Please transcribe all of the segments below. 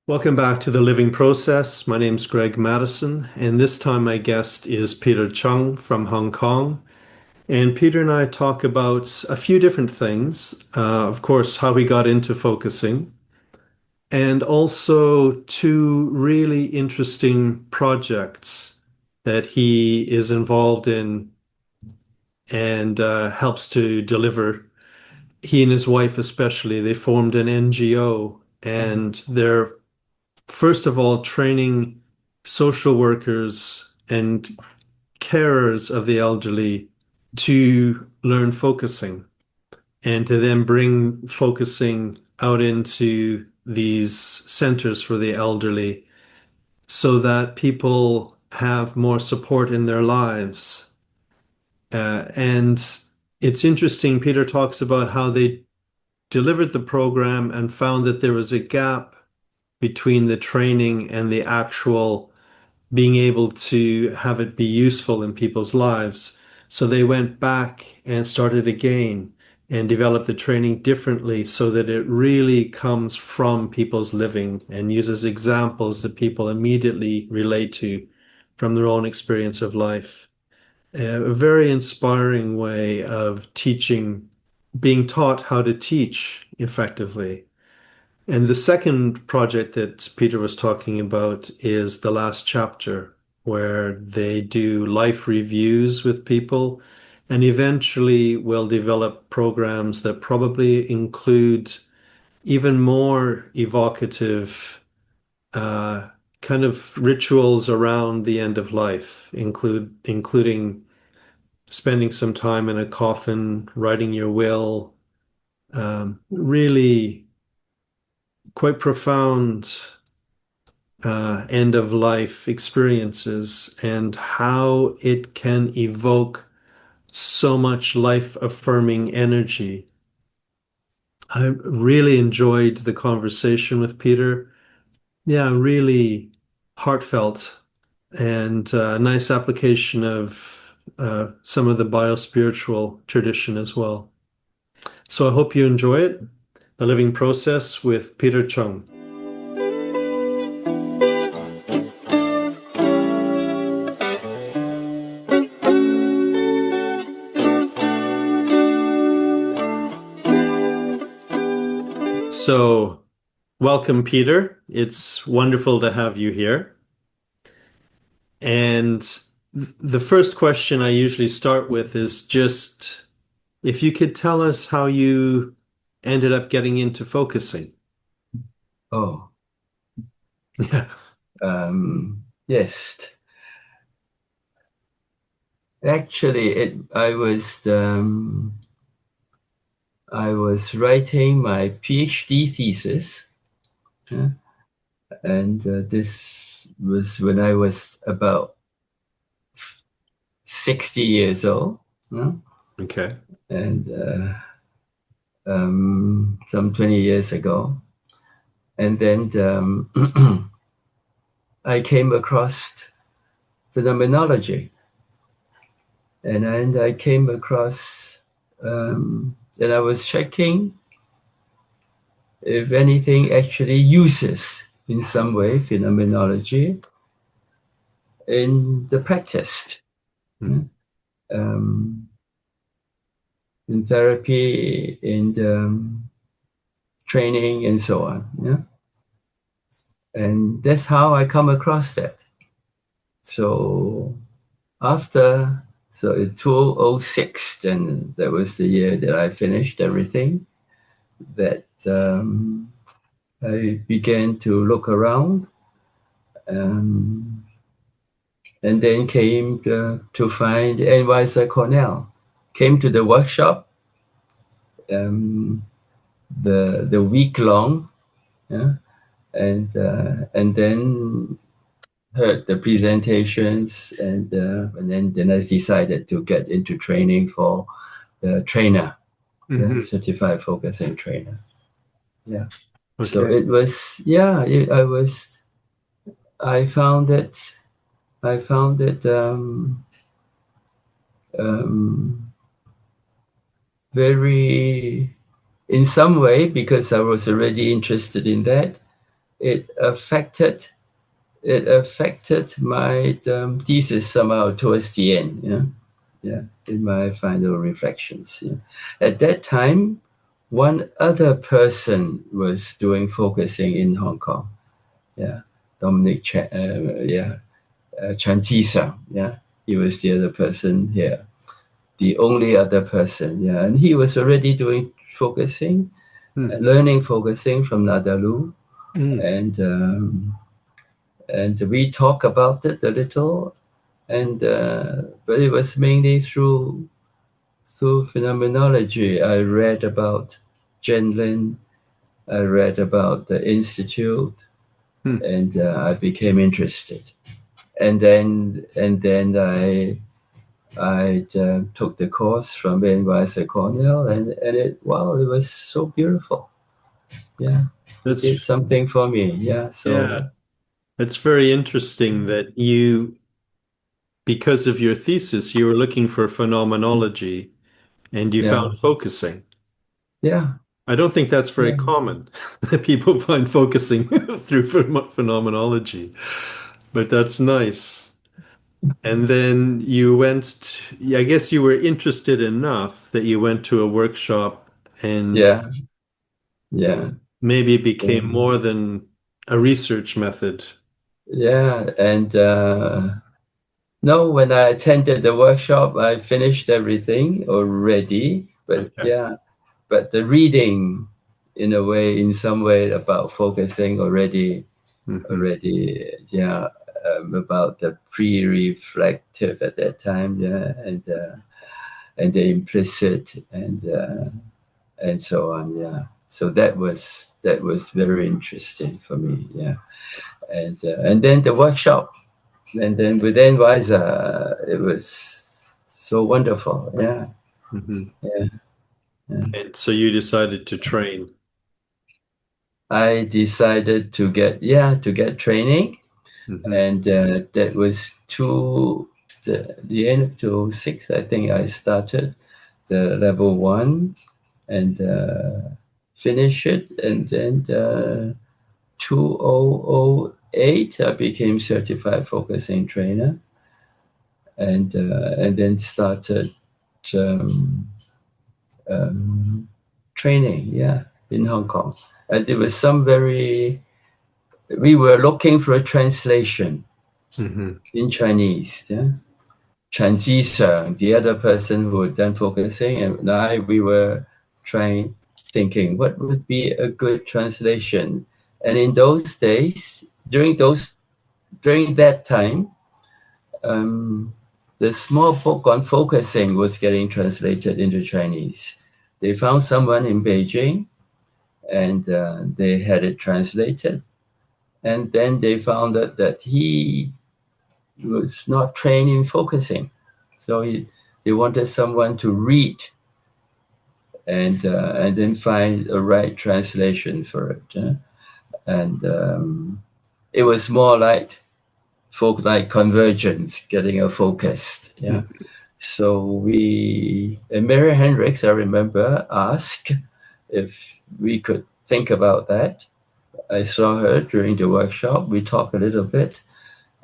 Welcome back to The Living Process. My name's Greg Madison, and this time my guest is Peter Cheung from Hong Kong. And Peter and I talk about a few different things. Of course, how we got into focusing, and also two really interesting projects that he is involved in and helps to deliver. He and his wife especially, they formed an NGO, and they're first of all, training social workers and carers of the elderly to learn focusing and to then bring focusing out into these centers for the elderly so that people have more support in their lives. And it's interesting, Peter talks about how they delivered the program and found that there was a gap between the training and the actual being able to have it be useful in people's lives. So they went back and started again and developed the training differently so that it really comes from people's living and uses examples that people immediately relate to from their own experience of life. A very inspiring way of teaching, being taught how to teach effectively. And the second project that Peter was talking about is the last chapter, where they do life reviews with people and eventually will develop programs that probably include even more evocative kind of rituals around the end of life, including spending some time in a coffin, writing your will, really quite profound end of life experiences and how it can evoke so much life affirming energy. I really enjoyed the conversation with Peter. Yeah, really heartfelt and a nice application of some of the biospiritual tradition as well. So I hope you enjoy it. The Living Process with Peter Cheung. So, welcome, Peter. It's wonderful to have you here. And the first question I usually start with is just if you could tell us how you ended up getting into focusing. Oh, Yeah. yes. Actually, I was writing my PhD thesis, yeah, and this was when I was about 60 years old, yeah, Okay. and some 20 years ago. And then I came across phenomenology, and then I came across, and I was checking if anything actually uses in some way phenomenology in the practice, Hmm. um, in therapy, in training, and so on. Yeah, and that's how I come across that. So in 2006, then that was the year that I finished everything. That I began to look around. Um, and then came to find NYC Cornell. Came to the workshop, the week long, yeah, and then heard the presentations, and then I decided to get into training for the trainer, the Hmm. certified focusing trainer. Yeah. So Okay. it was, yeah, I found it, I found it um, very, in some way, because I was already interested in that, it affected my thesis somehow towards the end. In my final reflections. At that time, one other person was doing focusing in Hong Kong. Dominic Chen, Chen Jisang. He was the other person here, the only other person. And he was already doing focusing, learning focusing from Nadalu, and we talk about it a little, but it was mainly through phenomenology. I read about Genlin, I read about the Institute, and I became interested. And then I took the course from NYC Cornell, and it was so beautiful. It did something for me. So it's very interesting that because of your thesis, you were looking for phenomenology and you found focusing. Yeah. I don't think that's very common that people find focusing through phenomenology, but that's nice. And then I guess you were interested enough that you went to a workshop and Yeah. Yeah. maybe it became more than a research method. Yeah. And no, when I attended the workshop, I finished everything already. But Okay. but the reading, in some way about focusing already, about the pre-reflective at that time, and the implicit, and so on, So that was very interesting for me, and then the workshop, and then within Wiser, it was so wonderful, yeah. And so you decided to train. I decided to get training, and that was the end of 2006. I think I started the level 1 and finish it, and then 2008 I became certified focusing trainer, and then started um, training, in Hong Kong. And there was we were looking for a translation in Chinese. Chen Zisheng, the other person who had done focusing, and we were thinking what would be a good translation. And in those days, during that time, the small book on focusing was getting translated into Chinese. They found someone in Beijing, and they had it translated. And then they found that he was not trained in focusing. So they wanted someone to read and then find a right translation for it. And it was more like convergence, getting a focused. So Mary Hendricks, I remember, asked if we could think about that. I saw her during the workshop. We talked a little bit,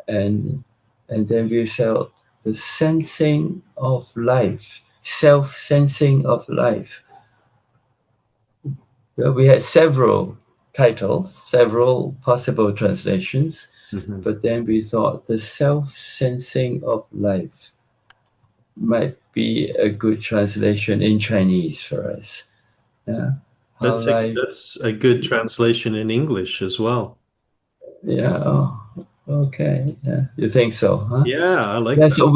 and then we felt the sensing of life, self-sensing of life. Well, we had several titles, several possible translations, but then we thought the self-sensing of life might be a good translation in Chinese for us. How life. That's a good translation in English as well. Yeah. Oh, okay. Yeah. You think so, huh? Yeah, I like Yeah. that. So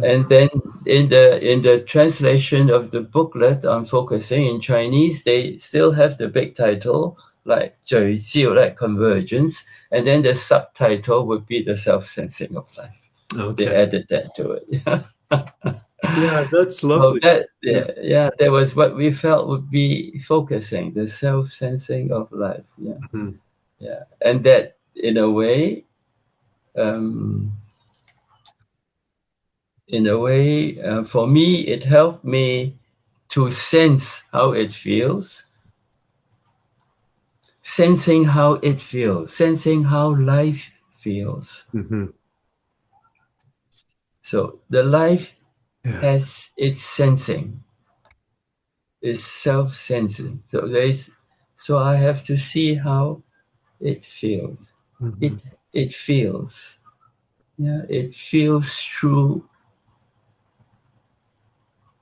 and then in the translation of the booklet on focusing in Chinese, they still have the big title like 嘴jiu, like convergence, and then the subtitle would be the self-sensing of life. Okay. They added that to it. Yeah, that's So lovely. that was what we felt would be focusing, the self-sensing of life. And that in a way, for me, it helped me to sense how it feels, sensing how it feels, sensing how life feels. Mm-hmm. So the life Yeah. has its sensing, its self-sensing. So I have to see how it feels. Mm-hmm. It feels. Yeah, it feels through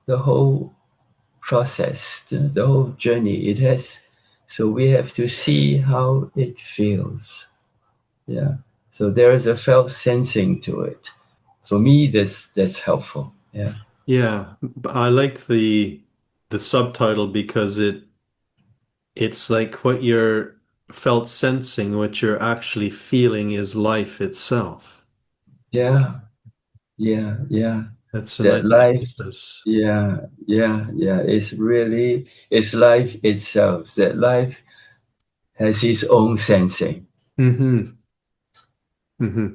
the whole process, the whole journey. It has, so we have to see how it feels. Yeah. So there is a felt sensing to it. For me, that's helpful. Yeah. Yeah. I like the subtitle because it's like what you're felt sensing, what you're actually feeling is life itself. Yeah. Yeah. Yeah. That's a That nice life. emphasis. Yeah. Yeah. Yeah. It's life itself. That life has its own sensing. Mm-hmm. Mm-hmm.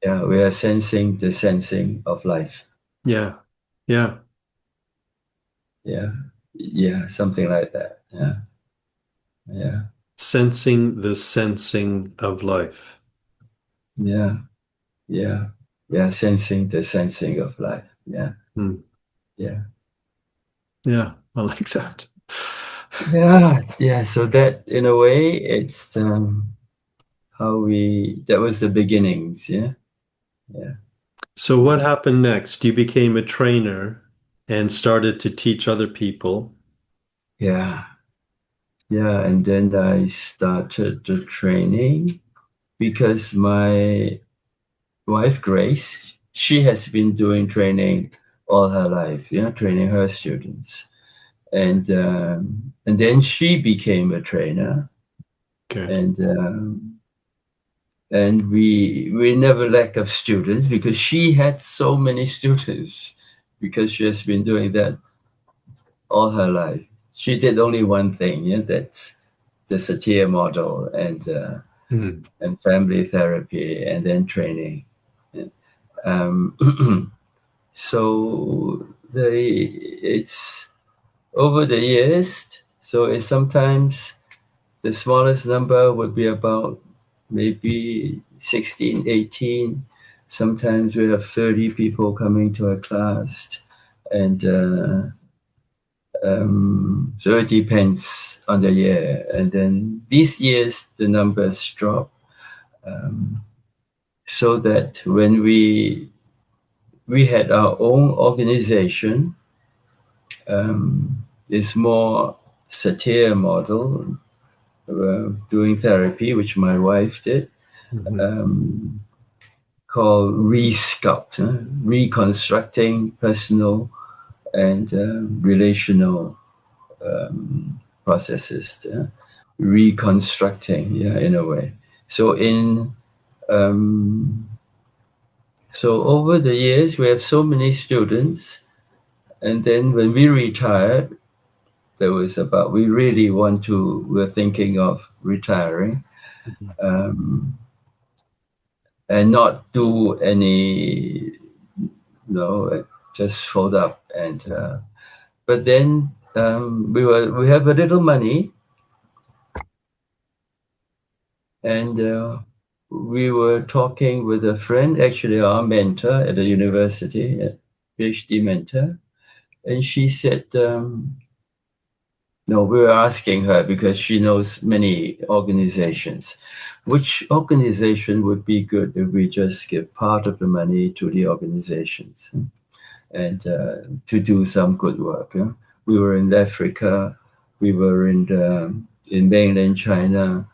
Yeah. We are sensing the sensing of life. Yeah. Yeah. Yeah. Yeah. Something like that. Yeah. Yeah. Sensing the sensing of life. Yeah. Yeah. Yeah. Sensing the sensing of life. Yeah. Mm. Yeah. Yeah. I like that. Yeah. Yeah. So that, in a way, it's how that was the beginnings. Yeah. Yeah. So what happened next? You became a trainer and started to teach other people. Yeah. Yeah. And then I started the training because my wife, Grace, she has been doing training all her life, training her students. And then she became a trainer, Okay. and we never lack of students because she had so many students because she has been doing that all her life. She did only one thing, that's the Satir model Mm. and family therapy and then training. Um, so it's over the years. So it's sometimes the smallest number would be about maybe 16, 18. Sometimes we have 30 people coming to a class. And so it depends on the year. And then these years, the numbers drop. Um, so that when we had our own organization, it's more Satir model, doing therapy, which my wife did, Mhm. um, called Resculpt, reconstructing personal and relational processes, reconstructing, yeah, in a way. So um, so over the years, we have so many students, and then when we retired, we really we're thinking of retiring. Mhm. Um, and not do any, just fold up. And but then we have a little money, and we were talking with a friend, actually our mentor at the university, a PhD mentor, and she said, no, we were asking her because she knows many organizations. Which organization would be good if we just give part of the money to the organizations and to do some good work? We were in Africa, we were in mainland China,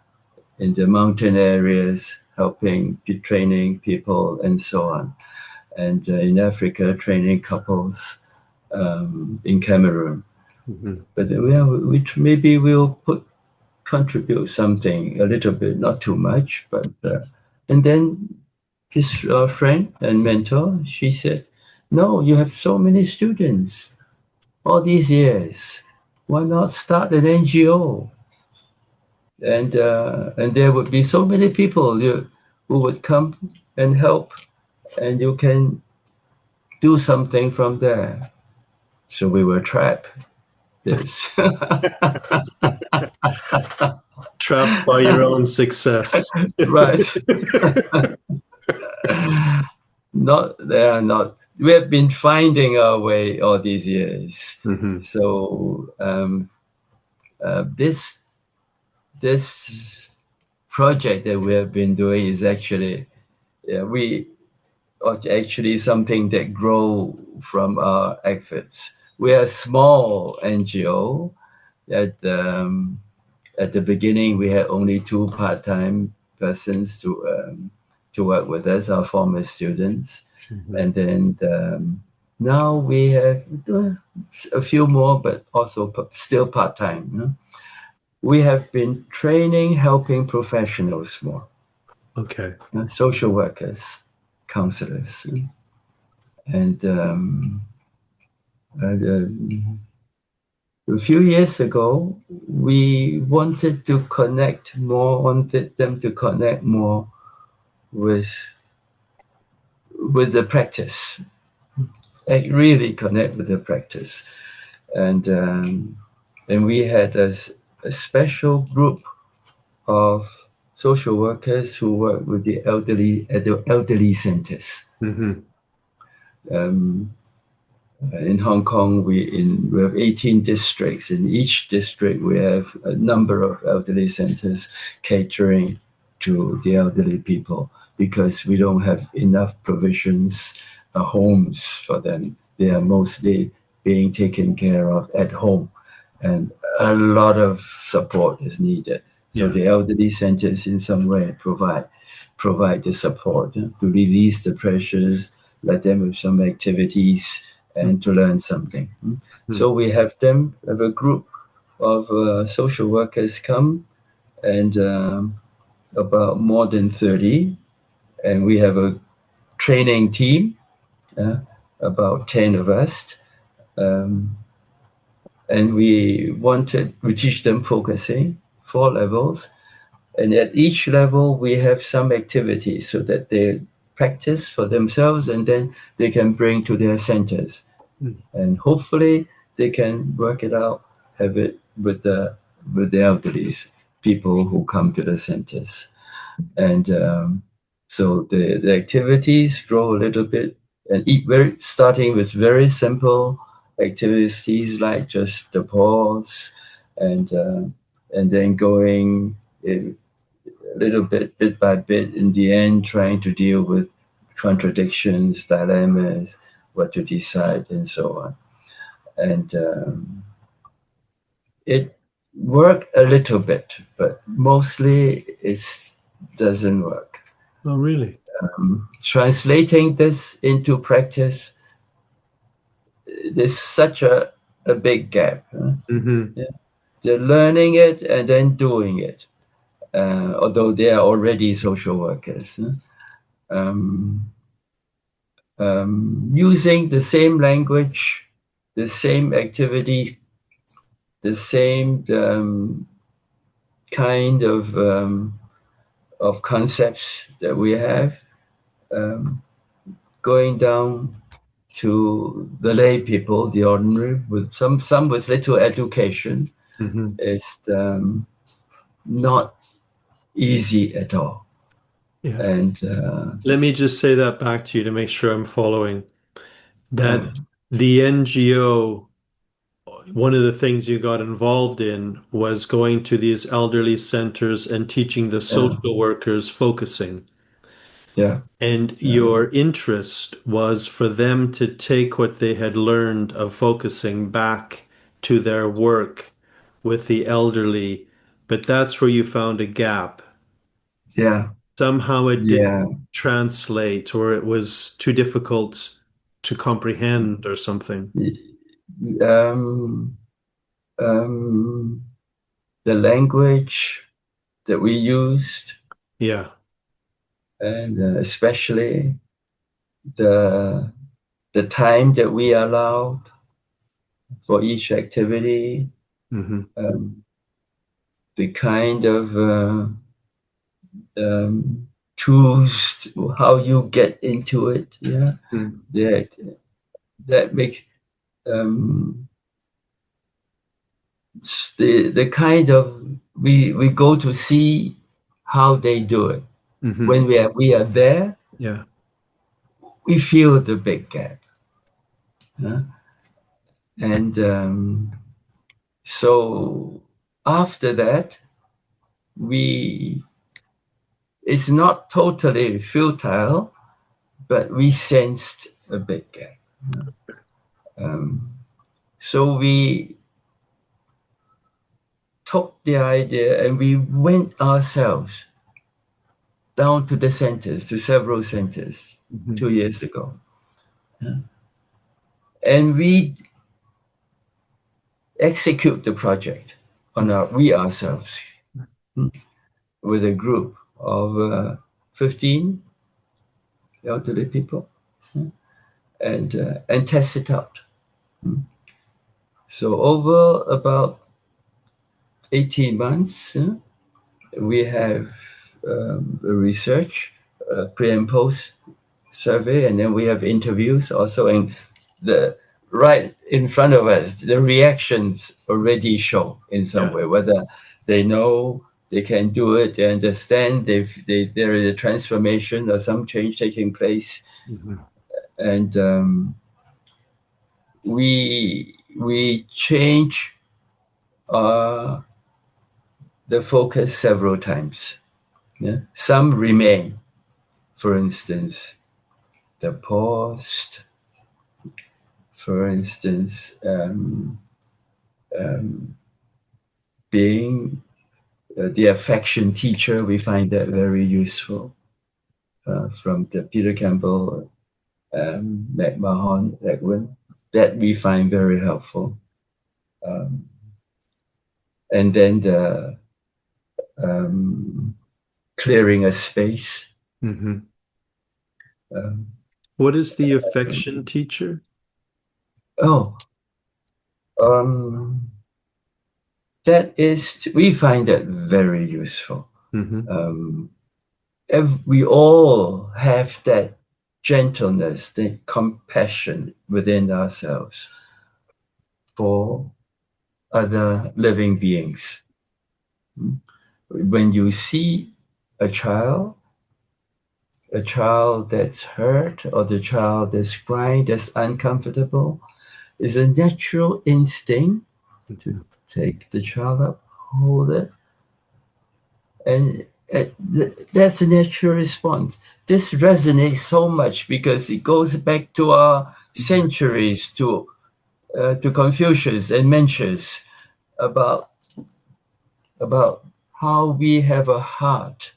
in the mountain areas, helping training people and so on. And in Africa, training couples in Cameroon. Mhm. But maybe we'll contribute something a little bit, not too much. But and then this friend and mentor, she said, "No, you have so many students all these years. Why not start an NGO? And there would be so many people who would come and help, and you can do something from there." So we were trapped. this. Trapped by your own success. Right. They are not. We have been finding our way all these years. Mhm. So this project that we have been doing is actually actually something that grow from our efforts. We are a small NGO. At the beginning, we had only 2 part-time persons to work with us, our former students, Mhm. and then now we have a few more, but also still part-time. You know? We have been training helping professionals more, Okay. social workers, counselors, and uh, a few years ago, we wanted them to connect more with the practice, like really connect with the practice, and we had a special group of social workers who work with the elderly at the elderly centers. Mhm. Um, in Hong Kong, we have 18 districts. In each district, we have a number of elderly centers catering to the elderly people because we don't have enough provisions, homes for them. They are mostly being taken care of at home, and a lot of support is needed. So Yeah. the elderly centers, in some way, provide the support to release the pressures, let them have some activities, and to learn something. Mhm. So we have a group of social workers come, and about more than 30, and we have a training team, about 10 of us, um, and we teach them focusing, 4 levels, and at each level we have some activities so that they practice for themselves and then they can bring to their centers, Mhm. and hopefully they can work it out, have it with the elderly people who come to the centers, and so the activities grow a little bit, and starting with very simple activities like just the pause, and then going a little bit by bit, in the end trying to deal with contradictions, dilemmas, what to decide, and so on. And it worked a little bit, but mostly it doesn't work. Oh, really? Translating this into practice, there's such a big gap. Mhm. Yeah. They're learning it and then doing it, although they are already social workers. Um, using the same language, the same activity, the same kind of concepts that we have, um, going down to the lay people, the ordinary, with some with little education, Mhm. is not easy at all. Yeah. And Let me just say that back to you to make sure I'm following. That uh, the NGO, one of the things you got involved in was going to these elderly centers and teaching the yeah, social workers focusing. yeah, And uh, your interest was for them to take what they had learned of focusing back to their work with the elderly. But that's where you found a gap. yeah, Somehow it didn't yeah. translate, or it was too difficult to comprehend, or something. Um, um, the language that we used, Yeah. and especially the time that we allowed for each activity, Hmm. um, the kind of tools, how you get into it. Yeah, Mm. that makes um, the kind of we go to see how they do it. Mm-hmm. When we are there, Yeah. we feel the big gap. And so after that, it's not totally futile, but we sensed a big gap. So we took the idea and we went ourselves down to the centers, to several centers, Mm-hmm. 2 years ago. And we execute the project we ourselves with a group of 15 elderly people and test it out. So over about 18 months, we have a research, pre and post survey, and then we have interviews also. And the right in front of us, the reactions already show in some way, whether they know they can do it, they understand, there is a transformation or some change taking place. Mm-hmm. And we change the focus several times. Yeah? Some remain, for instance, the pause, for instance, being the affection teacher. We find that very useful from the Peter Campbell, McMahon, Edwin, that we find very helpful. And then the clearing a space. Mm-hmm. What is the affection teacher? We find that very useful. Mm-hmm. We all have that gentleness, the compassion within ourselves for other living beings. When you see a child that's hurt, or the child that's crying, that's uncomfortable, it's a natural instinct to take the child up, hold it, and that's a natural response. This resonates so much because it goes back to our centuries, to Confucius and Mencius, about how we have a heart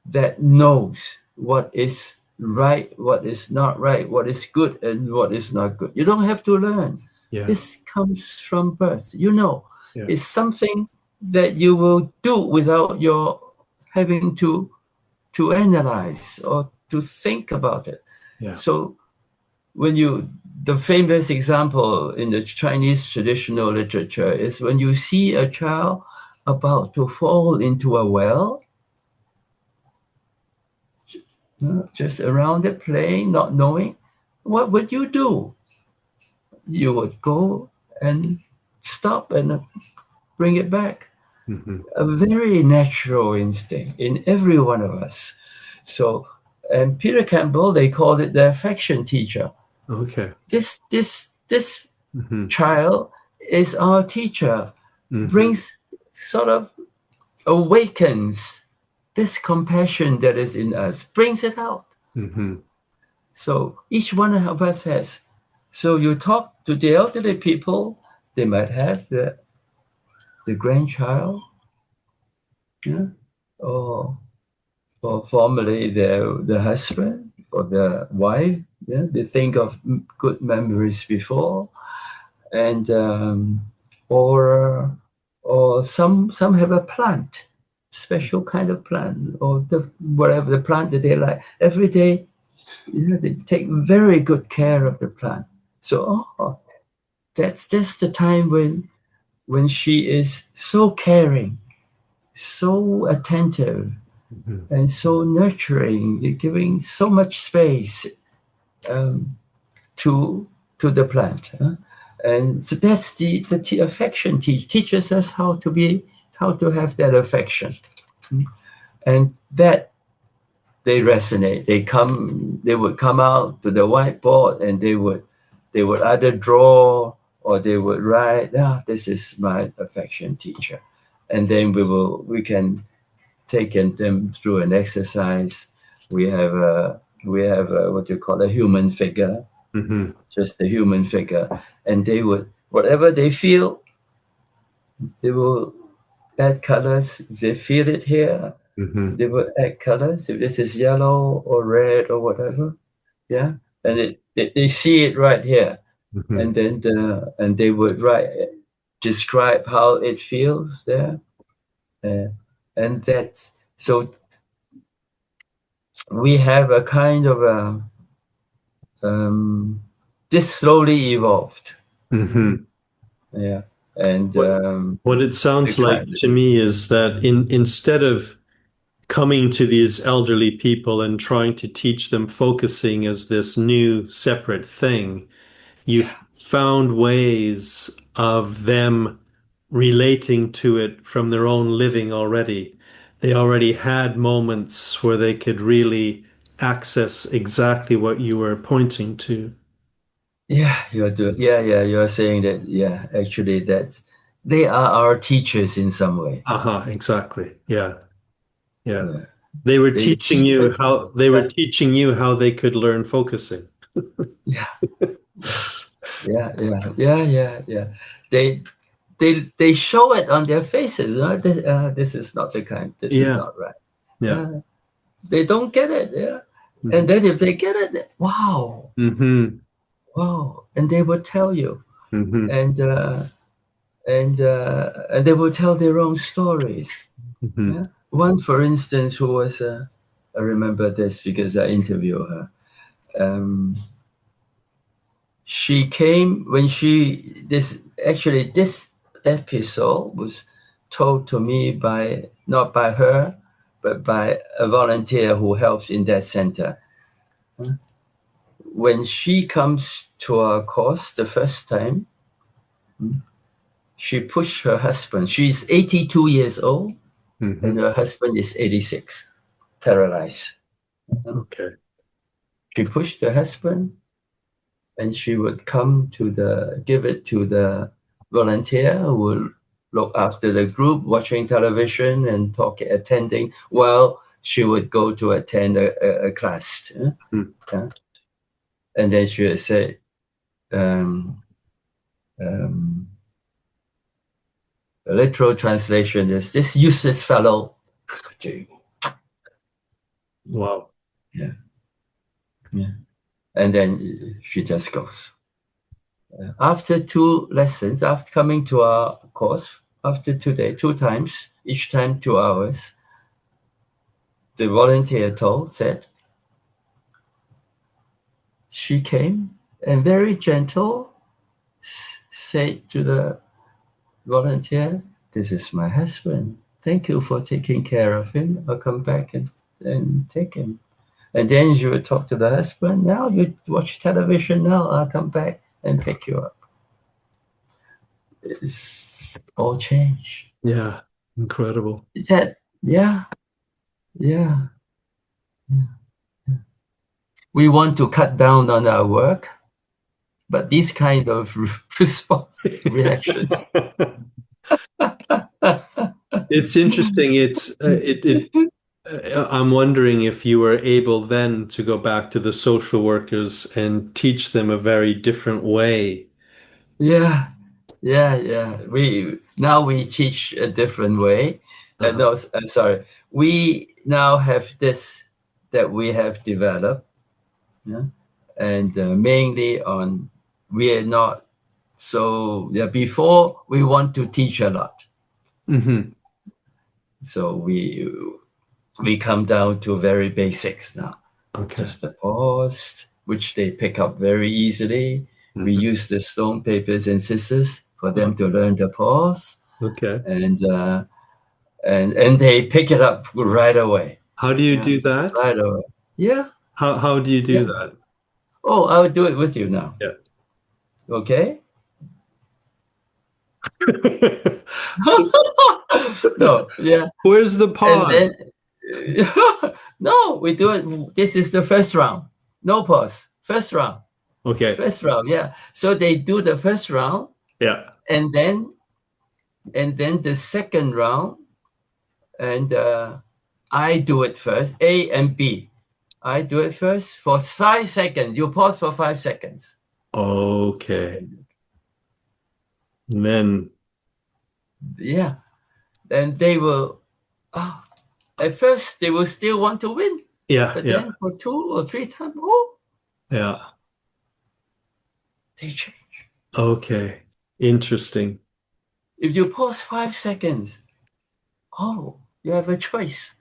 that knows what is right, what is not right, what is good and what is not good. You don't have to learn. Yeah. This comes from birth. Yeah. It's something that you will do without your having to analyze or to think about it. Yeah. So the famous example in the Chinese traditional literature is when you see a child about to fall into a well, just around it playing, not knowing, what would you do? You would go and stop and bring it back. A very natural instinct in every one of us. So, and Peter Campbell, they called it the affection teacher. Okay. This child is our teacher, brings, sort of awakens this compassion that is in us, brings it out. So each one of us has. So you talk to the elderly people, they might have the grandchild, or formerly the husband or the wife. They think of good memories before, and or some have a plant, special kind of plant, or whatever the plant that they like. Every day, they take very good care of the plant. So that's the time when she is so caring, so attentive, and so nurturing, giving so much space to the plant. And so that's the affection teaches us how to have that affection, and that they resonate. They would come out to the whiteboard, and they would either draw or they would write. This is my affection teacher, and then we can take them through an exercise. We have what you call a human figure, just a human figure, and they would, whatever they feel, they will add colors. If they feel it here, they will add colors. If this is yellow or red or whatever, yeah, and they see it right here, and then and they would describe how it feels there, and that's so. We have a kind of this slowly evolved. Yeah, and What it sounds like to me is that instead of coming to these elderly people and trying to teach them focusing as this new separate thing, you've found ways of them relating to it from their own living already. They already had moments where they could really access exactly what you were pointing to. yeah, you're saying that. Yeah, actually, they are our teachers in some way. Exactly. Yeah. Yeah. Yeah. They were They teaching teach you us. how they could learn focusing. Yeah, yeah. They they show it on their faces. This is not the kind. This is Yeah. not right. Yeah. They don't get it. Yeah, and then if they get it, wow, wow, and they will tell you, and and they will tell their own stories. Yeah. One, for instance, who was I remember this because I interviewed her. She came when this episode was told to me by not by her, but by a volunteer who helps in that center. When she comes to our course the first time, she pushed her husband. She's 82 years old, and her husband is 86, paralyzed. Okay. She pushed her husband, and she would give it to the volunteer who would look after the group, watching television and attending, while she would go to attend a class. Yeah? And then she would say, the literal translation is, "This useless fellow." Wow. Yeah. And then she just goes. After 2 lessons, after coming to our course, after 2 times, each time 2 hours, the volunteer said, she came and very gentle said to the volunteer, "This is my husband. Thank you for taking care of him. I'll come back and take him." And then she would talk to the husband. "Now you watch television. Now I'll come back and pick you up." It's all changed. Yeah. Incredible. Is that, yeah. We want to cut down on our work, but these kind of reactions. It's interesting. I'm wondering if you were able then to go back to the social workers and teach them a very different way. Yeah. We teach a different way. No, sorry. We now have this that we have developed, and mainly on, we are not so. Before we want to teach a lot, so we come down to very basics now. Okay. Just the pause, which they pick up very easily. We use the stone, papers, and scissors for them to learn the pause. Okay. And they pick it up right away. How do you do that? Right away. Yeah. How do you do that? Oh, I'll do it with you now. Yeah. Okay. So No, yeah. where's the And pause? then, no, we do it. This is the first round. No pause. First round. Okay. First round, yeah. So they do the first round, Yeah. and then the second round, and I do it first. A and B. I do it first for 5 seconds. You pause for 5 seconds. Okay. And then, Yeah. And they will, at first, they will still want to win. yeah, But yeah, then for 2 or 3 times, oh, yeah. they change. Okay. Interesting. If you pause 5 seconds, oh, you have a choice.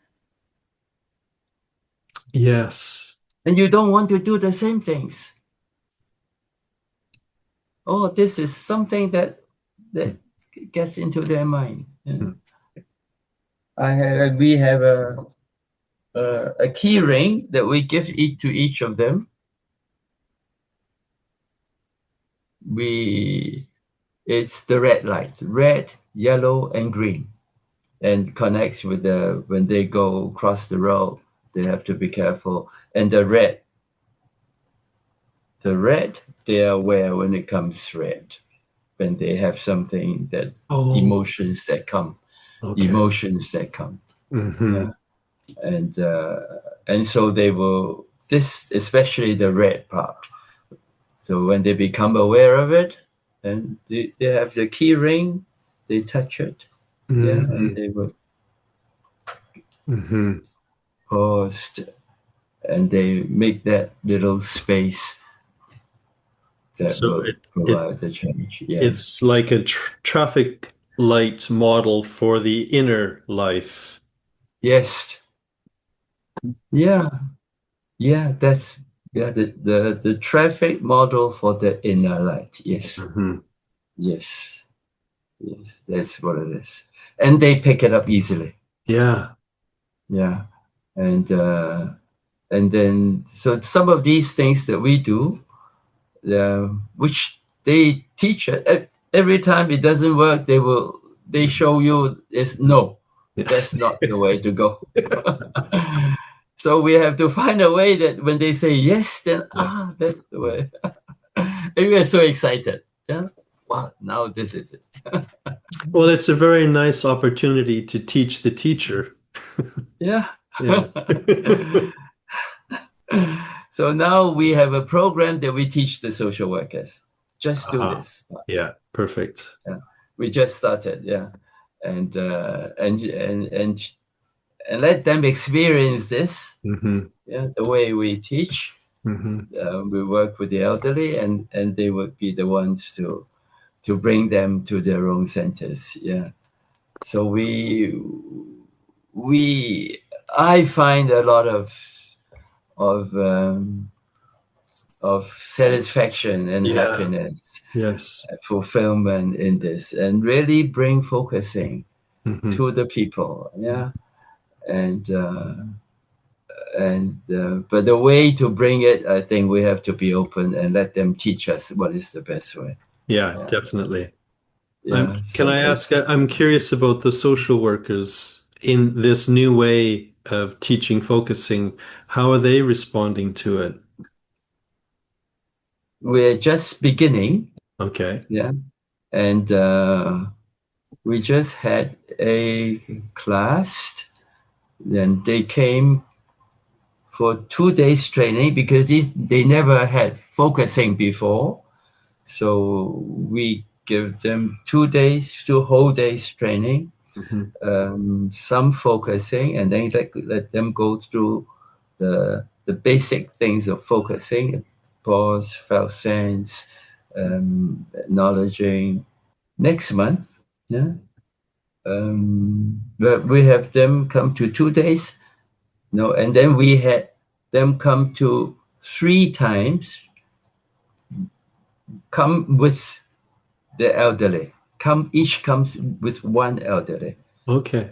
Yes. And you don't want to do the same things. Oh, this is something that gets into their mind. Yeah. We have a key ring that we give to each of them. It's the red light, red, yellow, and green, and connects with when they go across the road, they have to be careful. And the red, they are aware when it comes red, when they have something that Oh, emotions that come. okay. Mm-hmm. Yeah. And so they will, this especially the red part. So when they become aware of it, and they have the key ring, they touch it, yeah, and they will Mm-hmm. pause, and they make that little space that So will provide the change. Yeah. it's like a traffic light model for the inner life. Yes. Yeah. Yeah. That's the traffic model for the inner light. Yes. Mm-hmm. Yes. Yes. That's what it is. And they pick it up easily. Yeah. Yeah. And then so some of these things that we do, which they teach every time it doesn't work, they show you it's no, that's not the way to go. So we have to find a way that when they say yes, then that's the way. And we are so excited. Yeah. Wow, now this is it. Well, it's a very nice opportunity to teach the teacher. Yeah. Yeah. So now we have a program that we teach the social workers. Just do this. Yeah, perfect. Yeah. We just started, yeah, and let them experience this. Mm-hmm. Yeah, the way we teach. Mm-hmm. We work with the elderly, and they would be the ones to bring them to their own centers. Yeah, so I find a lot of satisfaction and happiness, Yes. fulfillment in this, and really bring focusing to the people. Yeah, and but the way to bring it, I think we have to be open and let them teach us what is the best way. Yeah, definitely. Yeah. Can I ask, I'm curious about the social workers in this new way of teaching focusing. How are they responding to it? We're just beginning. Okay. Yeah. And we just had a class, and they came for 2 days training because they never had focusing before. So we give them 2 days, 2 whole days training, some focusing, and then let them go through the basic things of focusing: pause, felt sense, acknowledging. Next month, yeah, but we have them come to 2 days, no, and then we had them come to 3 times. Come with the elderly. Each comes with one elderly. Okay.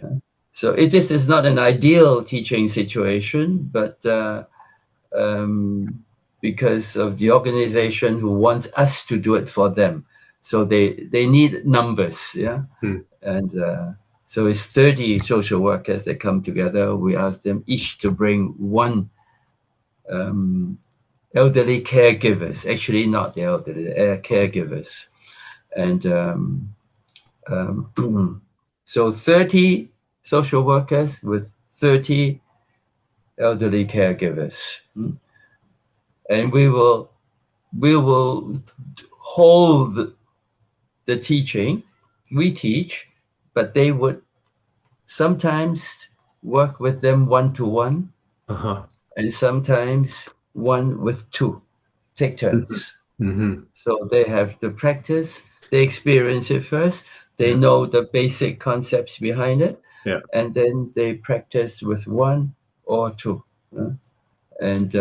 So this is not an ideal teaching situation, but because of the organization who wants us to do it for them, So they need numbers, yeah. And so it's 30 social workers that come together. We ask them each to bring one elderly caregivers, actually not the elderly, caregivers. And so 30 social workers with 30 elderly caregivers. And we will hold the teaching. We teach, but they would sometimes work with them one-to-one, and sometimes one with two, take turns. So they have the practice, they experience it first, they know the basic concepts behind it, and then they practice with one or two, and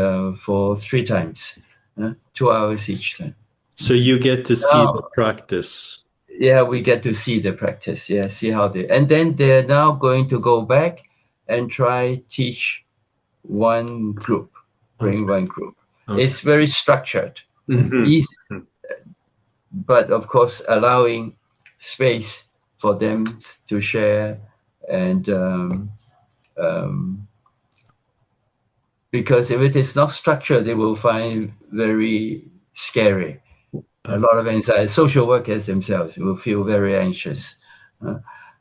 for 3 times, 2 hours each time. So you get to see the Now, practice. yeah, we get to see the practice. Yeah, see how they, and then they're now going to go back and try teach one group, bring one group. It's very structured, easy, but of course allowing space for them to share, and because if it is not structured, they will find very scary. A lot of anxiety. Social workers themselves will feel very anxious,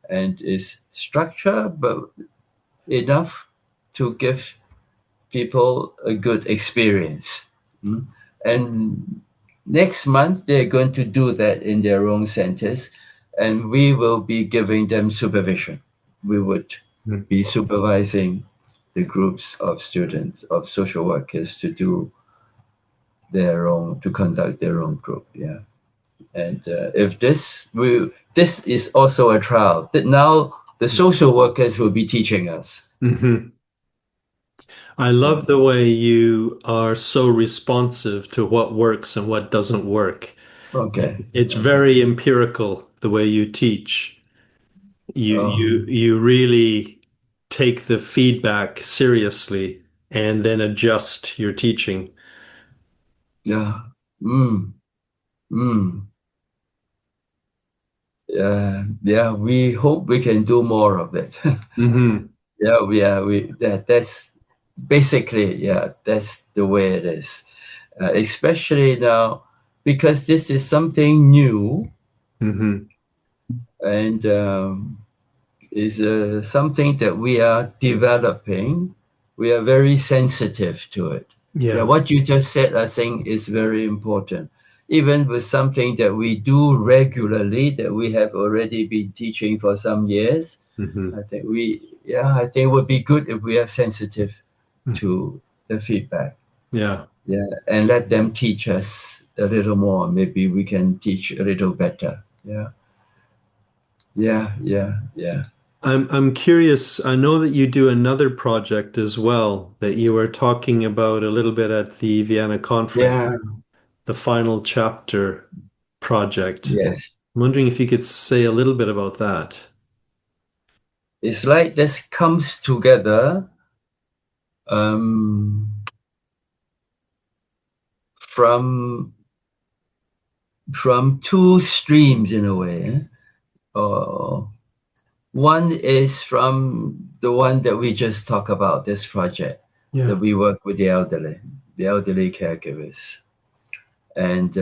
and it's structure, but enough to give people a good experience. And next month, they're going to do that in their own centers, and we will be giving them supervision. We would be supervising the groups of students, of social workers to do their own, to conduct their own group. Yeah. And if this is also a trial, that now the social workers will be teaching us. I love the way you are so responsive to what works and what doesn't work. Okay. It's very empirical the way you teach. You really take the feedback seriously and then adjust your teaching. Yeah. Mm. Mm. Yeah, we hope we can do more of it. That's basically, yeah, that's the way it is. Especially now, because this is something new, and is something that we are developing. We are very sensitive to it. Yeah, what you just said, I think, is very important. Even with something that we do regularly, that we have already been teaching for some years, I think I think it would be good if we are sensitive to the feedback. Yeah, and let them teach us a little more. Maybe we can teach a little better. Yeah. I'm curious. I know that you do another project as well that you were talking about a little bit at the Vienna conference, the final chapter project. Yes. I'm wondering if you could say a little bit about that. It's like this comes together from two streams in a way. One is from the one that we just talked about, this project that we work with the elderly caregivers, and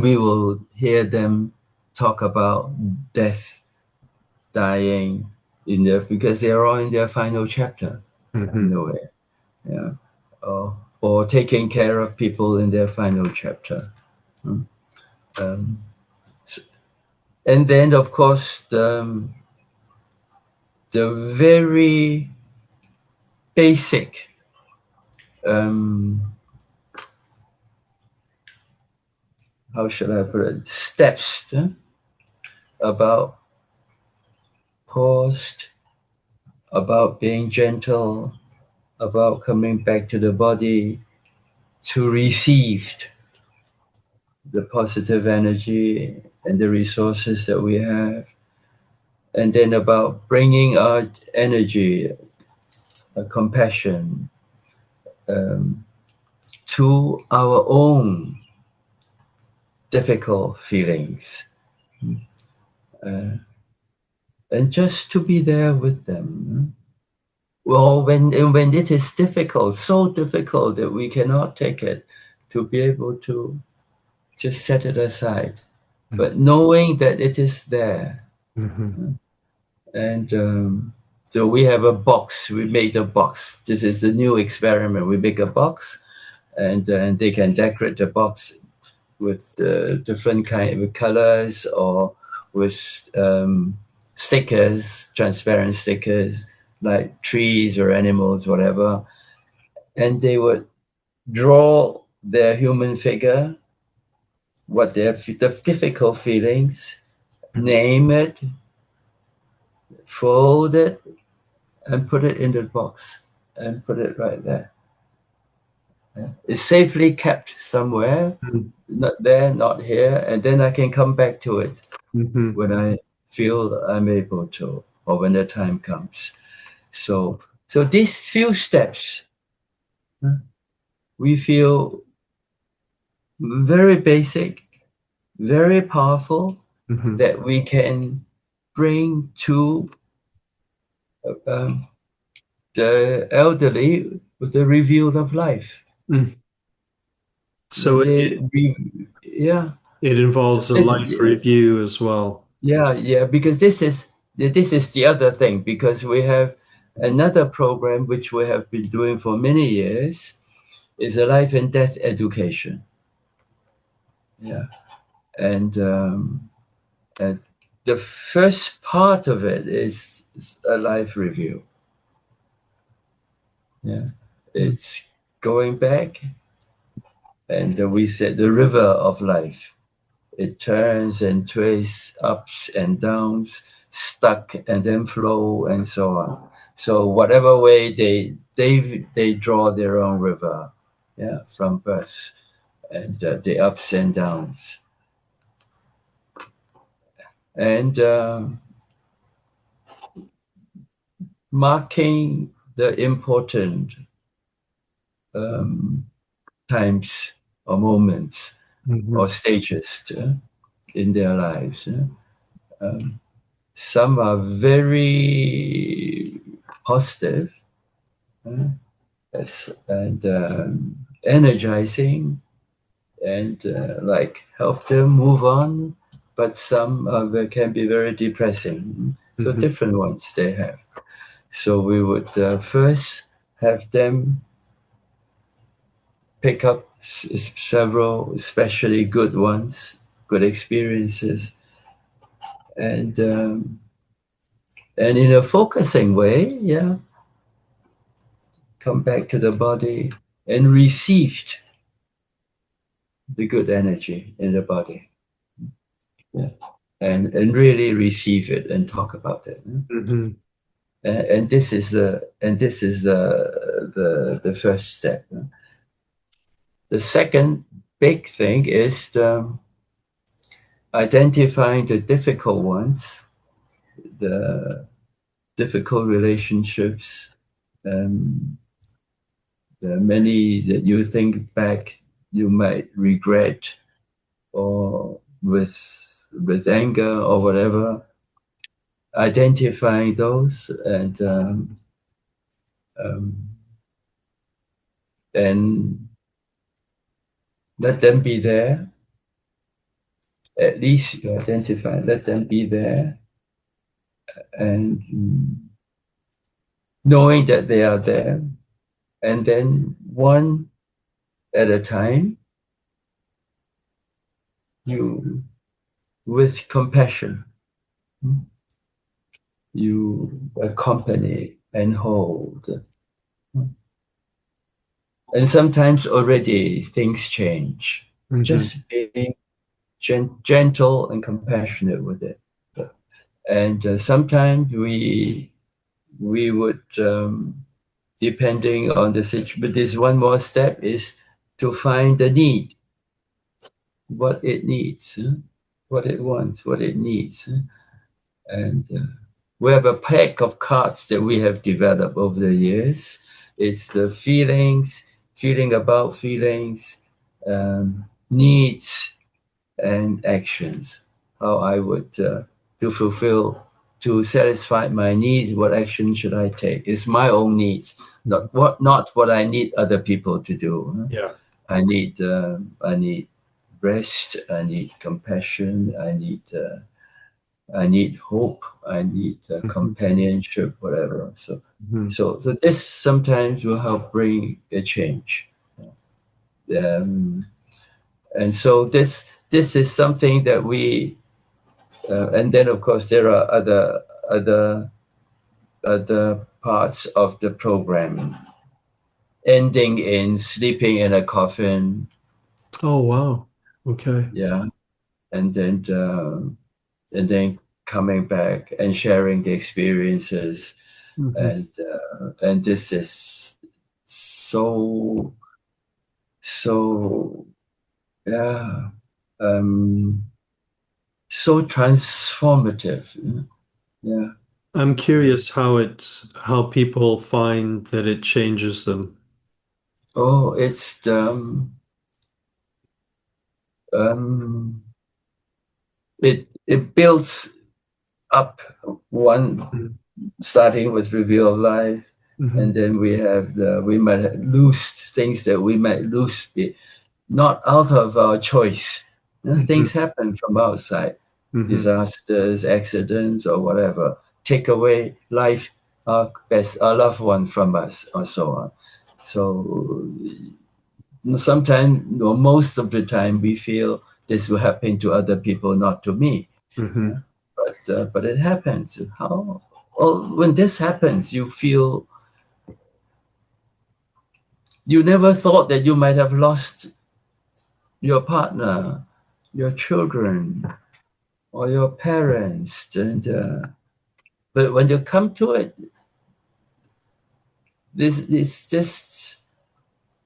we will hear them talk about death, dying in their, because they are all in their final chapter in a way, or taking care of people in their final chapter. And then, of course, the very basic how should I put it, steps about pause, about being gentle, about coming back to the body, to receive the positive energy and the resources that we have, and then about bringing our energy, compassion, to our own difficult feelings, uh, and just to be there with them. Well, when it is difficult, so difficult that we cannot take it, to be able to just set it aside, but knowing that it is there. Mhm. And so we have a box. We made a box. This is the new experiment. We make a box, and they can decorate the box with different kind of colors, or with stickers, transparent stickers, like trees or animals, whatever. And they would draw their human figure, what the difficult feelings, name it, fold it, and put it in the box, and put it right there. It's safely kept somewhere, Mhm. not there, not here, and then I can come back to it Mhm. when I feel I'm able to, or when the time comes. So these few steps, we feel very basic, very powerful, Mhm. that we can bring to um, the elderly with the reveal of life. Mm. So They, yeah. it So involves a life review as well. yeah, because this is the other thing, because we have another program which we have been doing for many years, is a life and death education. Yeah, and the first part of it is a life review. Yeah, it's going back, and we said the river of life. It turns and twists, ups and downs, stuck and then flow, and so on. So whatever way they draw their own river, yeah, from birth, and the ups and downs, and marking the important um, times or moments or Mhm. stages in their lives. Some are very positive, yes, and energizing, and like help them move on. But some can be very depressing. So Mhm. different ones they have. So we would first have them pick up several especially good ones, good experiences, and in a focusing way, yeah, come back to the body and received the good energy in the body, yeah, and really receive it and talk about it. Mhm. And this is the first step. The second big thing is identifying the difficult ones, the difficult relationships, um, the many that you think back you might regret, or with anger or whatever. Identifying those, um, and let them be there. At least you identify, let them be there, and knowing that they are there, and then one at a time, you, with compassion, you accompany and hold. And sometimes already things change. Mhm. Just being gentle and compassionate with it. And sometimes we would, depending on the situation, but this one more step is to find the need, what it needs, what it wants, what it needs. And we have a pack of cards that we have developed over the years. It's the feelings, feeling about feelings, needs, and actions. how I would to satisfy my needs. What action should I take? It's my own needs, not what I need other people to do. Yeah. I need rest. I need compassion. I need hope. I need Mhm. companionship. Whatever. Mhm. So this sometimes will help bring a change. Um, and so this is something that we and then of course there are other parts of the program ending in sleeping in a coffin, Oh, wow. Okay. yeah, and then and then coming back and sharing the experiences, Mhm. and this is so so yeah, um, so transformative, yeah. I'm curious how people find that it changes them. Oh, it's um, it builds up one Mhm. starting with review of life, and Mhm. then we might lose things that we might lose not out of our choice. You know, Mhm. things happen from outside, Mhm. disasters, accidents, or whatever. Take away life, our loved one from us, or so on. So sometimes, or most of the time, we feel this will happen to other people, not to me. Mhm. Yeah? But it happens. How? Well, when this happens, you feel you never thought that you might have lost your partner, your children, or your parents, and but when you come to it, this just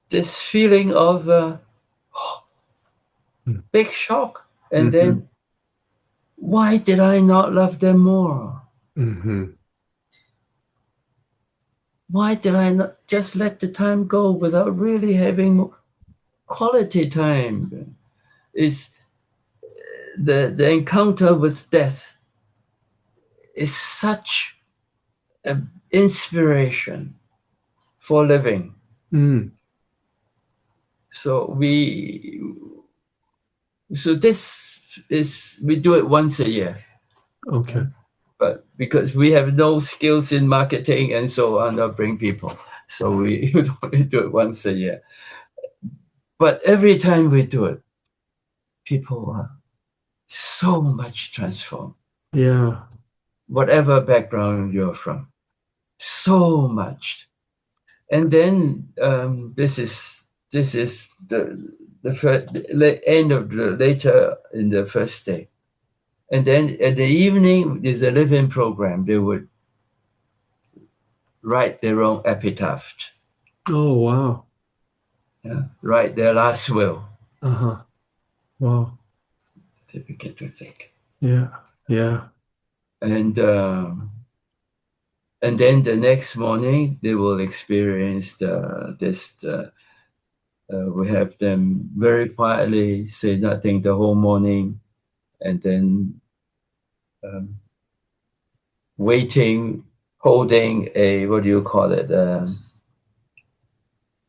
this feeling of big shock, and Mhm. then why did I not love them more? Mhm. Why did I not just let the time go without really having quality time? It's the encounter with death is such an inspiration for living. Mm. So this is we do it once a year, Okay. but because we have no skills in marketing and so on, to bring people, so we only do it once a year. But every time we do it, people are so much transformed. Yeah. Whatever background you're from, so much. And then this is the end of the later in the first day, and then at the evening there's a living program. They would write their own epitaph, Oh, wow. yeah? Write their last will. Uh-huh. Wow. They begin to think, Yeah. Yeah. and and then the next morning they will experience we have them very quietly say nothing the whole morning, and then um, waiting, holding a what do you call it?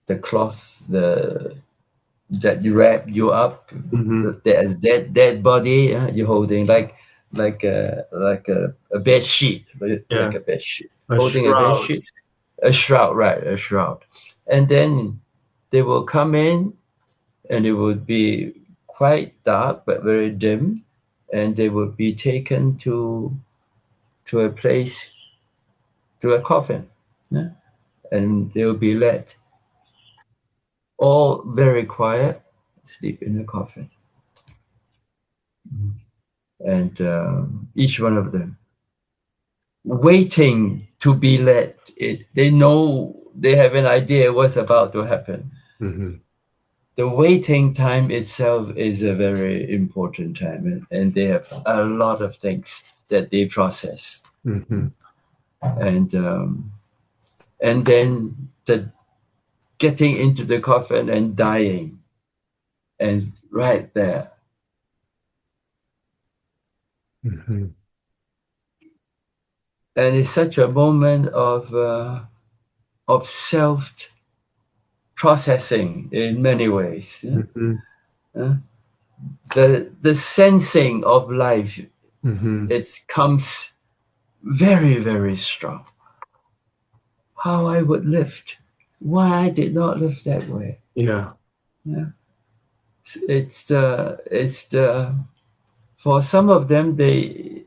The cloth, the that you wrap you up, Mhm. there's dead body. You're holding a bed sheet, like Yeah. a bed sheet, A holding a bed shroud. sheet, a shroud, right? A shroud, and then they will come in, and it would be quite dark but very dim, and they would be taken to a place, to a coffin, yeah? And they'll be led, all very quiet, sleep in a coffin, and each one of them waiting to be led. They know, they have an idea what's about to happen. Mhm. The waiting time itself is a very important time, and they have a lot of things that they process, Mhm. and um, and then the getting into the coffin and dying, and right there Mm-hmm. And it's such a moment of self processing in many ways. Yeah? Mm-hmm. The sensing of life, Mm-hmm. it comes very, very strong. How I would live, why I did not live that way. Yeah. Yeah. It's the for some of them they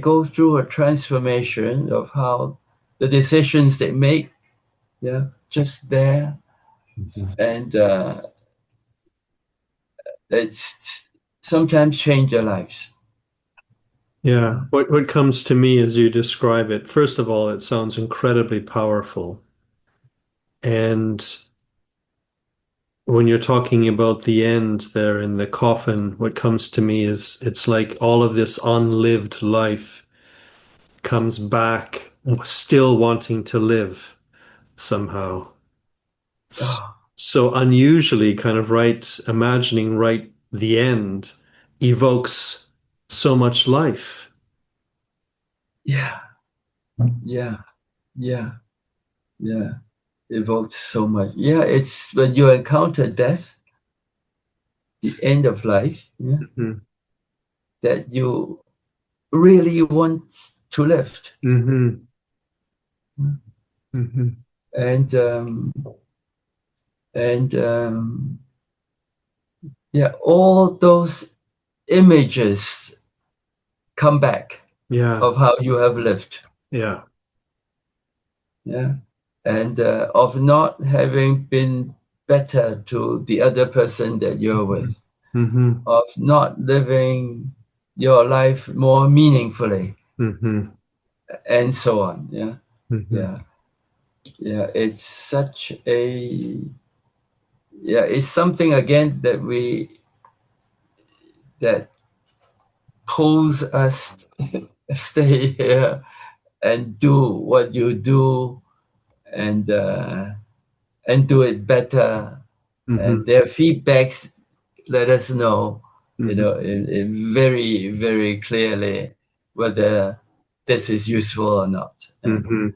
go through a transformation of how the decisions they make, yeah, just there, Mm-hmm. and it's sometimes change their lives. Yeah. What comes to me as you describe it, first of all, it sounds incredibly powerful. And when you're talking about the end there in the coffin, what comes to me is it's like all of this unlived life comes back still wanting to live somehow. Oh, So unusually, kind of right, imagining right the end evokes so much life. yeah, yeah, yeah, yeah. Evokes so much. Yeah, it's when you encounter death, the end of life, yeah, Mm-hmm. that you really want to live. Mm-hmm. Mm-hmm. And and yeah, all those images come back Yeah. of how you have lived. Yeah. Yeah, and of not having been better to the other person that you're with, Mm-hmm. of not living your life more meaningfully, Mm-hmm. and so on. Yeah, Mm-hmm. yeah, yeah. It's such a, yeah. It's something again that pulls us stay here and do what you do, and and do it better. And Mm-hmm. their feedbacks let us know, Mm-hmm. in very, very clearly whether this is useful or not. Mm-hmm.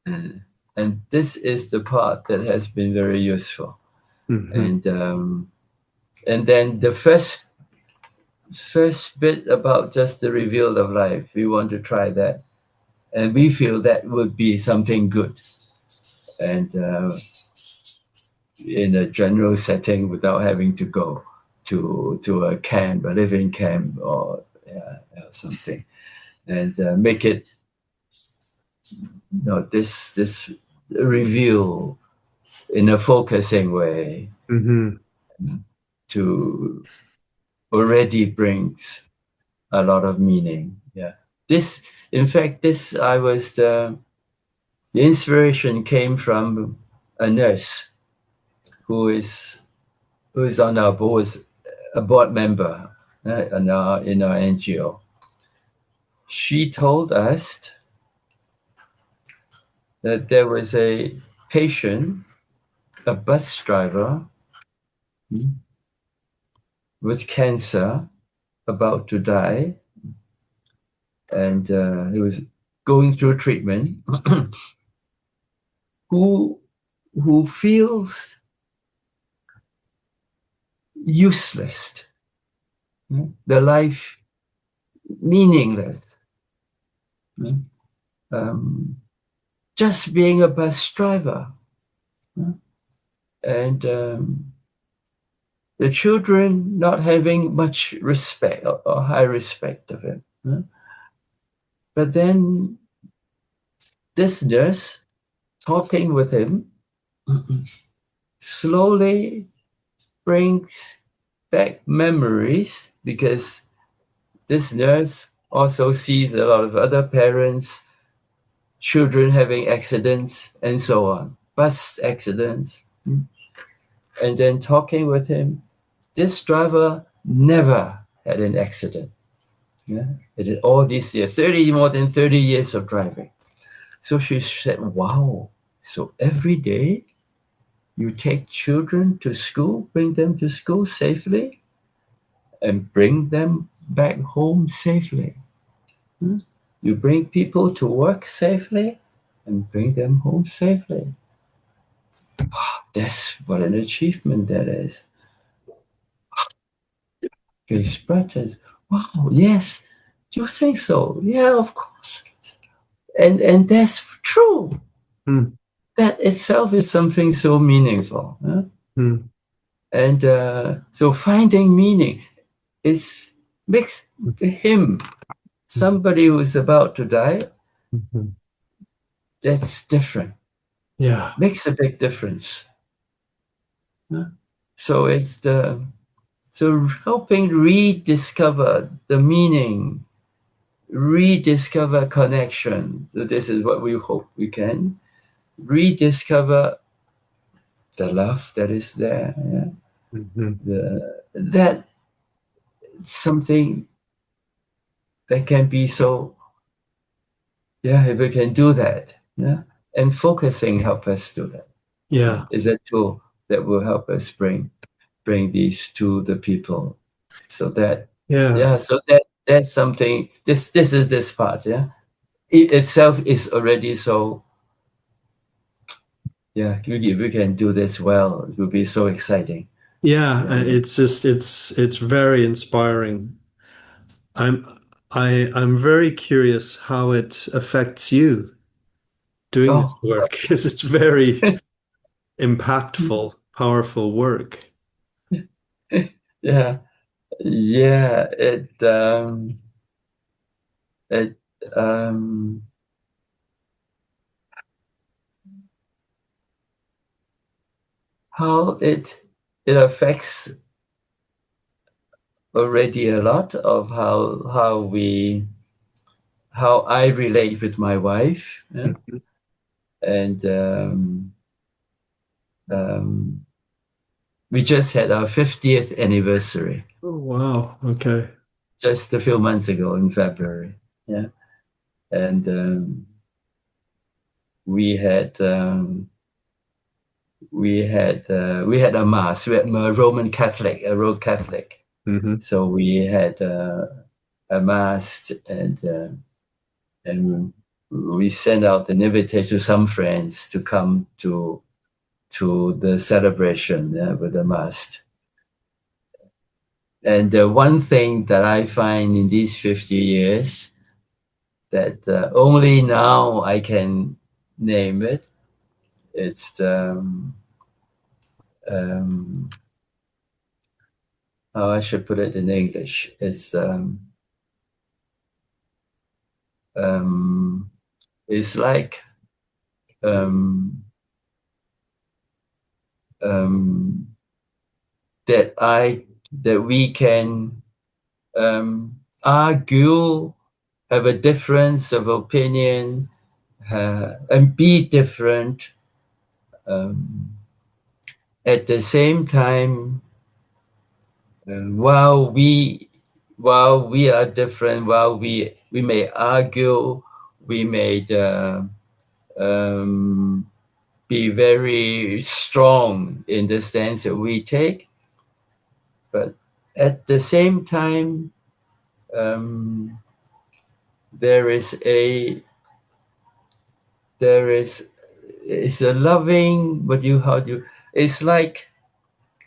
And, and this is the part that has been very useful. Mm-hmm. And then the first bit about just the reveal of life, we want to try that, and we feel that would be something good. And in a general setting without having to go to a camp, a living camp, or something, and make it, this review in a focusing way Mm-hmm. to already brings a lot of meaning. Yeah, this, in fact, this I was the inspiration came from a nurse who is on our board, a board member in our NGO. She told us that there was a patient, a bus driver with cancer, about to die, and he was going through treatment, who feels useless, the life meaningless, um, just being a bus driver, and the children not having much respect or high respect of him. But then this nurse, talking with him, slowly brings back memories, because this nurse also sees a lot of other parents, children having accidents, and so on, bus accidents. And then talking with him, this driver never had an accident. Yeah, it is all these years, more than 30 years of driving. So she said, wow, so every day you take children to school, bring them to school safely, and bring them back home safely. Hmm? You bring people to work safely and bring them home safely. Wow, that's what an achievement that is. You express it. Wow, yes, you think so? Yeah, of course. And that's true. Mm, That itself is something so meaningful. Huh? mm, And so finding meaning is makes him mm, somebody who is about to die. mhm. That's different. Yeah. Makes a big difference. Huh? So it's the so helping rediscover the meaning, rediscover connection. So this is what we hope we can rediscover the love that is there. Yeah? Mhm. That something that can be so. Yeah, if we can do that. Yeah, and focusing help us do that. Yeah? Yeah. Is a tool that will help us bring these to the people. So that Yeah. yeah, so that's something. This is this part. Yeah, it itself is already so. Yeah, we can do this well. It will be so exciting. Yeah. Yeah. It's just it's very inspiring. I'm I'm very curious how it affects you doing this Oh, work because it's very impactful, powerful work. yeah, yeah. It how it affects already a lot of how I relate with my wife. Yeah? Mhm. And um, we just had our 50th anniversary Oh, wow. Okay. just a few months ago in February. Yeah, and we had we had a mass. We had a Roman Catholic, a Roman Catholic. Hmm. So we had a mass, and we sent out an invitation to some friends to come to the celebration, yeah, with the mass. And the one thing that I find in these 50 years that only now I can name it, it's um, how I should put it in English. Um, it's like um, um, that we can argue, have a difference of opinion, and be different. Um, at the same time, while we are different, while we may argue, we may um, be very strong in the stance that we take, but at the same time, um, there is a there is it's a loving, what you how do you it's like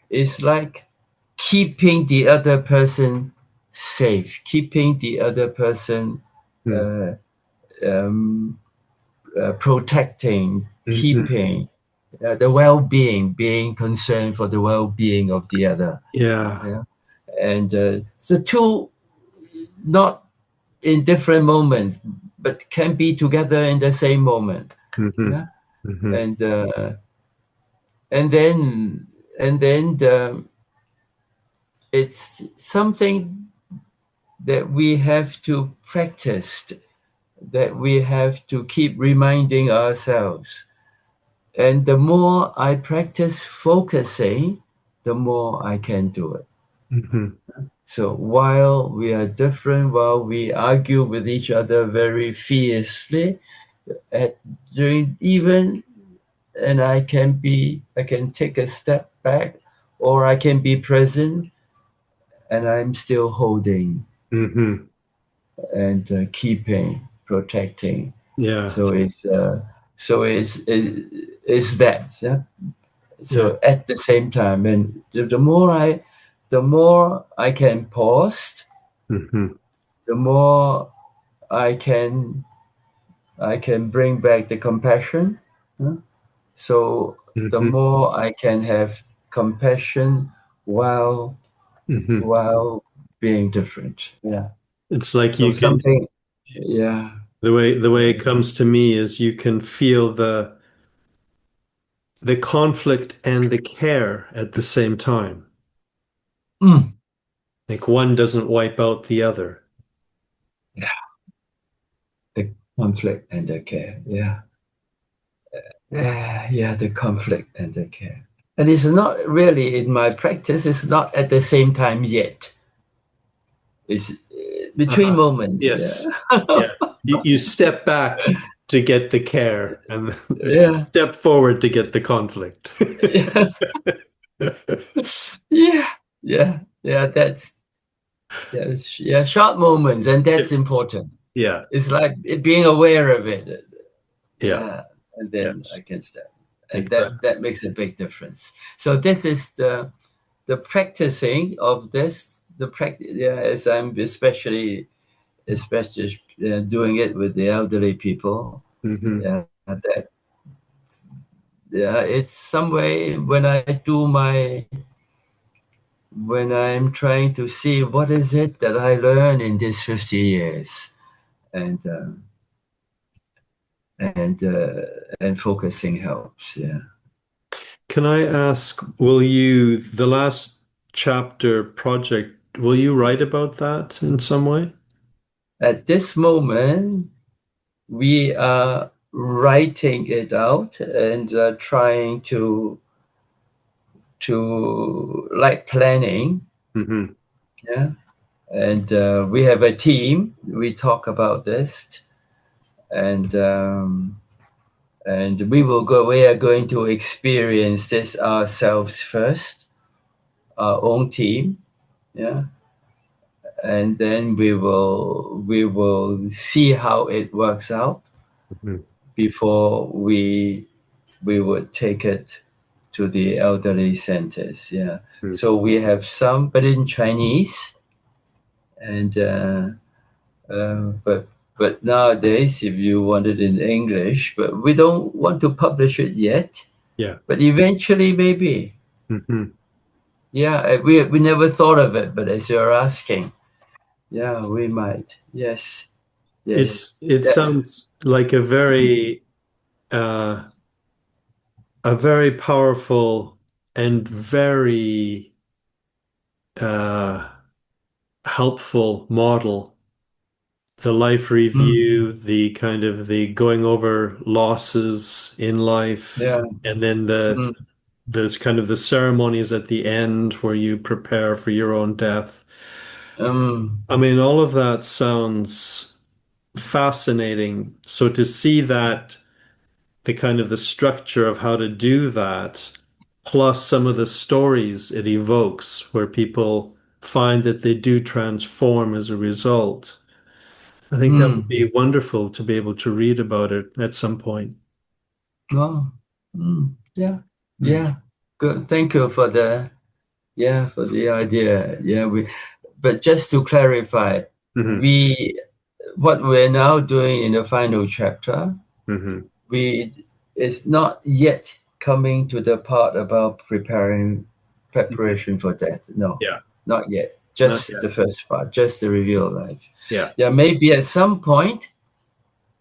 it's like keeping the other person safe, keeping the other person uh, um, protecting, Hmm. keeping the well-being, being concerned for the well-being of the other. Yeah. Yeah, and the two not in different moments, but can be together in the same moment. Hmm. Yeah, Hmm. and and then it's something that we have to practice, that we have to keep reminding ourselves. And the more I practice focusing, the more I can do it. Hmm. So while we are different, while we argue with each other very fiercely, at during even and I can take a step back, or I can be present, and I'm still holding. Hmm. and keeping, protecting. Yeah. So it's that. Yeah. Yeah. So at the same time, and the more I can pause, Hmm. the more I can bring back the compassion. Huh? So the Hmm. more I can have compassion while Hmm. while being different. Yeah. It's like So you can, something. Yeah. the way it comes to me is you can feel the conflict and the care at the same time. Mm. Like one doesn't wipe out the other. Yeah. The conflict and the care. Yeah. Yeah. The conflict and the care. And it's not really in my practice. It's not at the same time yet. It's between Uh-huh. moments. Yeah. Yes. Yeah. You step back to get the care and Yeah. step forward to get the conflict. Yeah. Yeah. Yeah. Yeah. That's short moments, and that's Yes. important. Yeah. It's like being aware of it. Yeah. Yeah, and then I Yes. can start, and Exactly. that makes a big difference. So this is the practicing of this. The practice, yeah, as I'm especially doing it with the elderly people. Hmm. Yeah, that yeah, it's some way when I do my when I'm trying to see what is it that I learned in these 50 years, and and uh, and focusing helps. Yeah. Can I ask, the last chapter project, will you write about that in some way? At this moment, we are writing it out and trying to like planning. Hmm. Yeah, and we have a team. We talk about this, and we will go. We are going to experience this ourselves first, our own team. Yeah, and then we will see how it works out Hmm. before we would take it to the elderly centers. Yeah. So we have some, but in Chinese, and but nowadays, if you want it in English, but we don't want to publish it yet. Yeah. But eventually, maybe. Hmm. Yeah, we never thought of it, but as you're asking, yeah, we might. Yes, yes. It That, sounds like uh, a very powerful and very uh, helpful model. The life mm, review, the kind of the going over losses in life, yeah. and then Mm, there's kind of the ceremonies at the end where you prepare for your own death. um, I mean, all of that sounds fascinating. So to see that the kind of the structure of how to do that, plus some of the stories it evokes where people find that they do transform as a result. I think that would mm. be wonderful to be able to read about it at some point. Oh, yeah, Mm. yeah. Good. Thank you for the idea. Yeah, but just to clarify, Hmm. we what we're now doing in the final chapter, Hmm. we is not yet coming to the part about Hmm. preparation for death. No, Yeah, not yet. not Just the yet. first part, just the review of life. Yeah. Yeah, maybe at some point,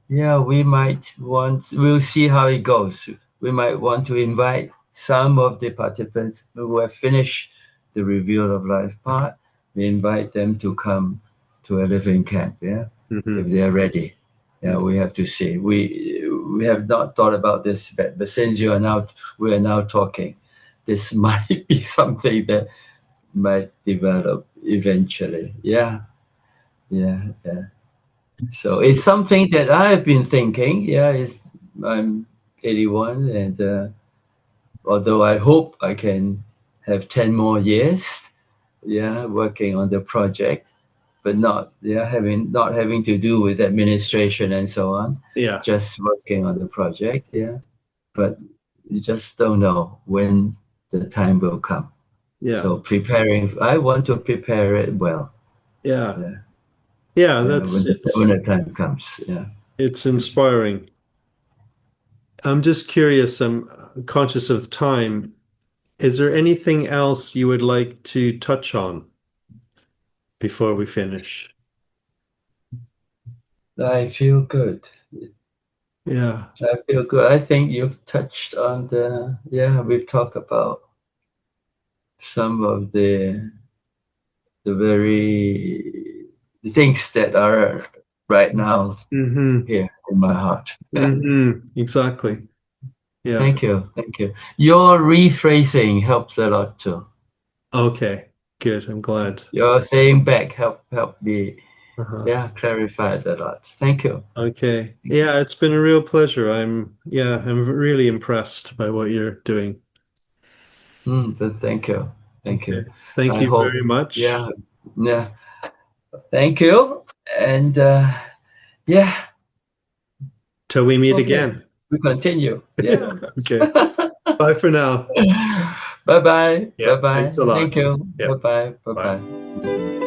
yeah, we'll see how it goes. We might want to invite some of the participants who have finished the review of life part. We invite them to come to a living camp, yeah, if Hmm. they're ready. Yeah, we have to see. We have not thought about this, but since we are now talking, this might be something that might develop eventually. Yeah, yeah, yeah. So it's something that I have been thinking. Yeah, I'm 81, and although I hope I can have 10 more years, yeah, working on the project, but not having to do with administration and so on. Yeah. Just working on the project. Yeah, but you just don't know when the time will come. Yeah. So I want to prepare it well. Yeah. Yeah. Yeah, When the time comes. Yeah. it's inspiring. I'm just curious, I'm conscious of time. Is there anything else you would like to touch on before we finish? I feel good. Yeah. I feel good. I think you've touched on we've talked about some of the very things that are right now Mm-hmm. here in my heart. Yeah. Mm-hmm. Exactly. Yeah. Thank you. Thank you. Your rephrasing helps a lot too. Okay. Good. I'm glad. Your saying back help me Uh-huh. clarify it a lot. Thank you. Okay. Yeah, it's been a real pleasure. I'm really impressed by what you're doing. But thank you. Thank Okay. you. Thank I you hope very much. yeah. Thank you. And yeah. Till we meet Okay. again. We continue. Yeah. Okay. Bye for now. Bye bye. Bye Yeah. bye. Thanks a lot. Thank you. Yeah. Bye bye. Bye Bye. bye.